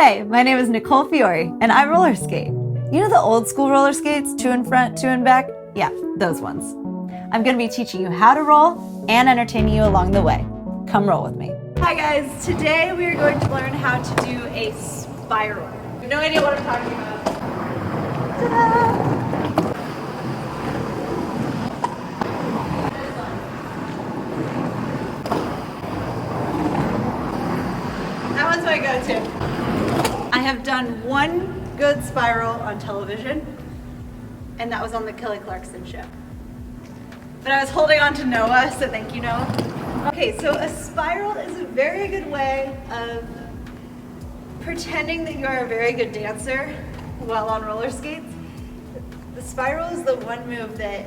Hey, my name is Nicole Fiore, and I roller skate. You know the old school roller skates, 2 in front, 2 in back? Yeah, those ones. I'm going to be teaching you how to roll and entertaining you along the way. Come roll with me. Hi guys, today we are going to learn how to do a spiral. I have no idea what I'm talking about. Ta-da! That one's my go-to. I have done one good spiral on television, and that was on the Kelly Clarkson show. But I was holding on to Noah, so thank you, Noah. Okay, so a spiral is a very good way of pretending that you are a very good dancer while on roller skates. The spiral is the one move that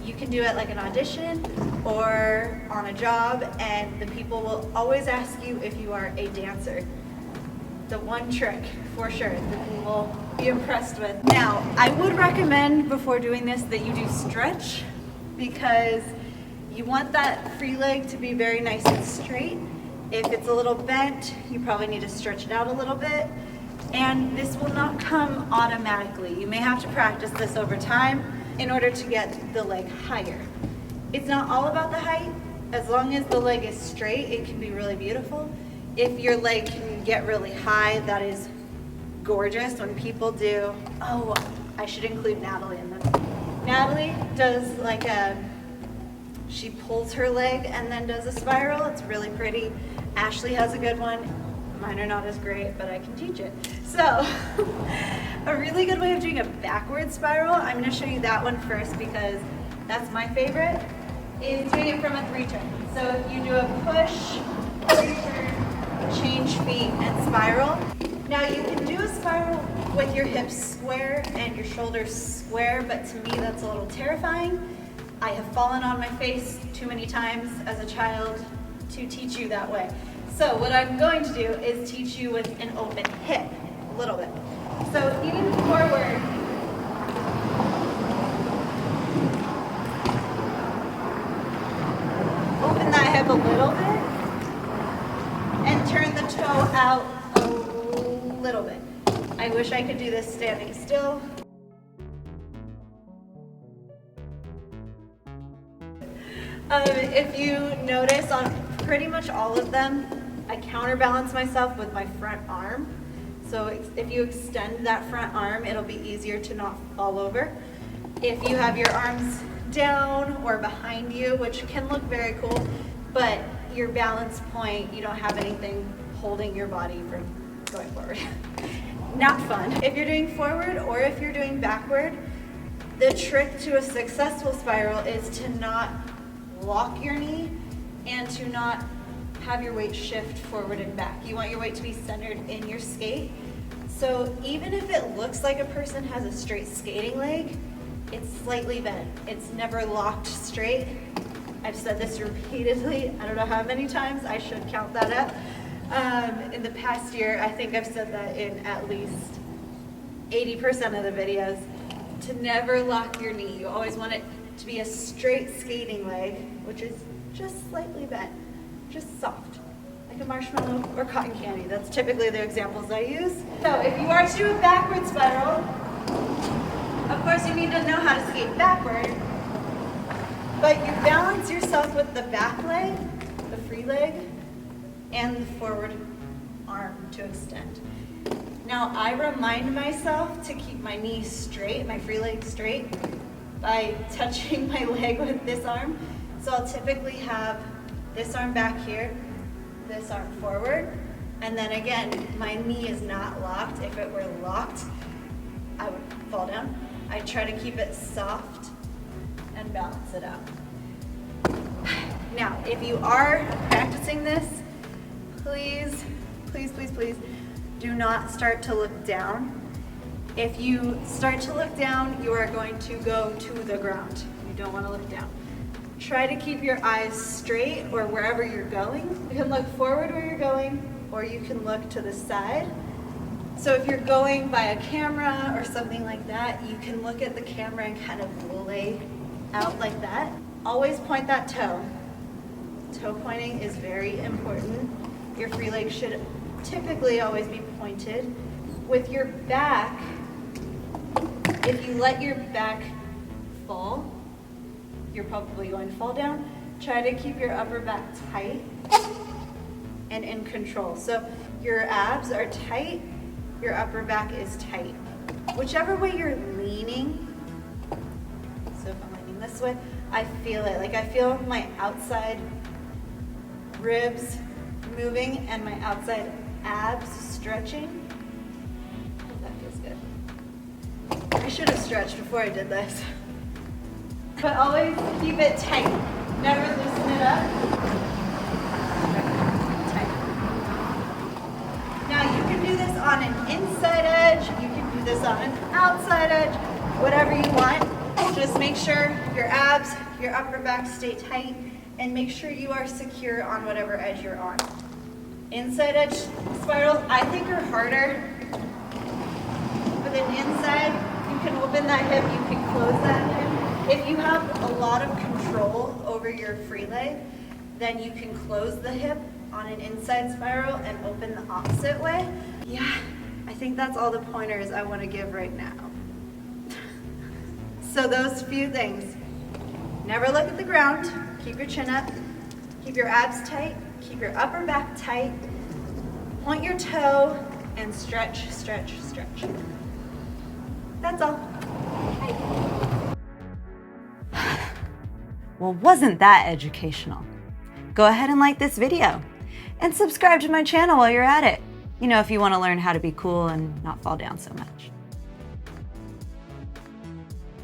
you can do at like an audition or on a job, and the people will always ask you if you are a dancer. The one trick for sure that you will be impressed with. Now, I would recommend before doing this that you do stretch, because you want that free leg to be very nice and straight. If it's a little bent, you probably need to stretch it out a little bit. And this will not come automatically. You may have to practice this over time in order to get the leg higher. It's not all about the height. As long as the leg is straight, it can be really beautiful. If your leg can get really high, that is gorgeous. When people do, oh, I should include Natalie in this. Natalie does like she pulls her leg and then does a spiral. It's really pretty. Ashley has a good one. Mine are not as great, but I can teach it. So, a really good way of doing a backward spiral, I'm gonna show you that one first because that's my favorite, is doing it from a 3-turn. So if you do a push, 3-turn, change feet, and spiral. Now you can do a spiral with your hips square and your shoulders square, but to me that's a little terrifying. I have fallen on my face too many times as a child to teach you that way. So what I'm going to do is teach you with an open hip, a little bit. So even forward, open that hip a little bit, and turn the toe out a little bit. I wish I could do this standing still. If you notice on pretty much all of them, I counterbalance myself with my front arm. So if you extend that front arm, it'll be easier to not fall over. If you have your arms down or behind you, which can look very cool, but your balance point, you don't have anything holding your body from going forward. Not fun. If you're doing forward or if you're doing backward, the trick to a successful spiral is to not lock your knee and to not have your weight shift forward and back. You want your weight to be centered in your skate. So even if it looks like a person has a straight skating leg, it's slightly bent. It's never locked straight. I've said this repeatedly. I don't know how many times. I should count that up. In the past year, I think I've said that in at least 80% of the videos. To never lock your knee. You always want it to be a straight skating leg, which is just slightly bent, just soft, like a marshmallow or cotton candy. That's typically the examples I use. So if you are to do a backward spiral, of course you need to know how to skate backward, but you balance yourself with the back leg, the free leg, and the forward arm to extend. Now I remind myself to keep my knee straight, my free leg straight, by touching my leg with this arm. So I'll typically have this arm back here, this arm forward, and then again, my knee is not locked. If it were locked, I would fall down. I try to keep it soft and balance it out. Now, if you are practicing this, please, please, please, please, do not start to look down. If you start to look down, you are going to go to the ground. You don't want to look down. Try to keep your eyes straight or wherever you're going. You can look forward where you're going, or you can look to the side. So if you're going by a camera or something like that, you can look at the camera and kind of lay out like that. Always point that toe. Toe pointing is very important. Your free leg should typically always be pointed. With your back, if you let your back fall, you're probably going to fall down. Try to keep your upper back tight and in control. So your abs are tight, your upper back is tight. Whichever way you're leaning, so if I'm leaning this way, I feel it. Like I feel my outside ribs moving and my outside abs stretching. Oh, that feels good. I should have stretched before I did this. But always keep it tight. Never loosen it up. Tight. Now you can do this on an inside edge, you can do this on an outside edge, whatever you want. Just make sure your abs, your upper back stay tight, and make sure you are secure on whatever edge you're on. Inside edge spirals, I think are harder. With an inside, you can open that hip, you can close that hip. If you have a lot of control over your free leg, then you can close the hip on an inside spiral and open the opposite way. Yeah, I think that's all the pointers I want to give right now. So those few things. Never look at the ground, keep your chin up, keep your abs tight, keep your upper back tight, point your toe, and stretch, stretch, stretch. That's all. Bye. Well, wasn't that educational? Go ahead and like this video and subscribe to my channel while you're at it. You know, if you want to learn how to be cool and not fall down so much.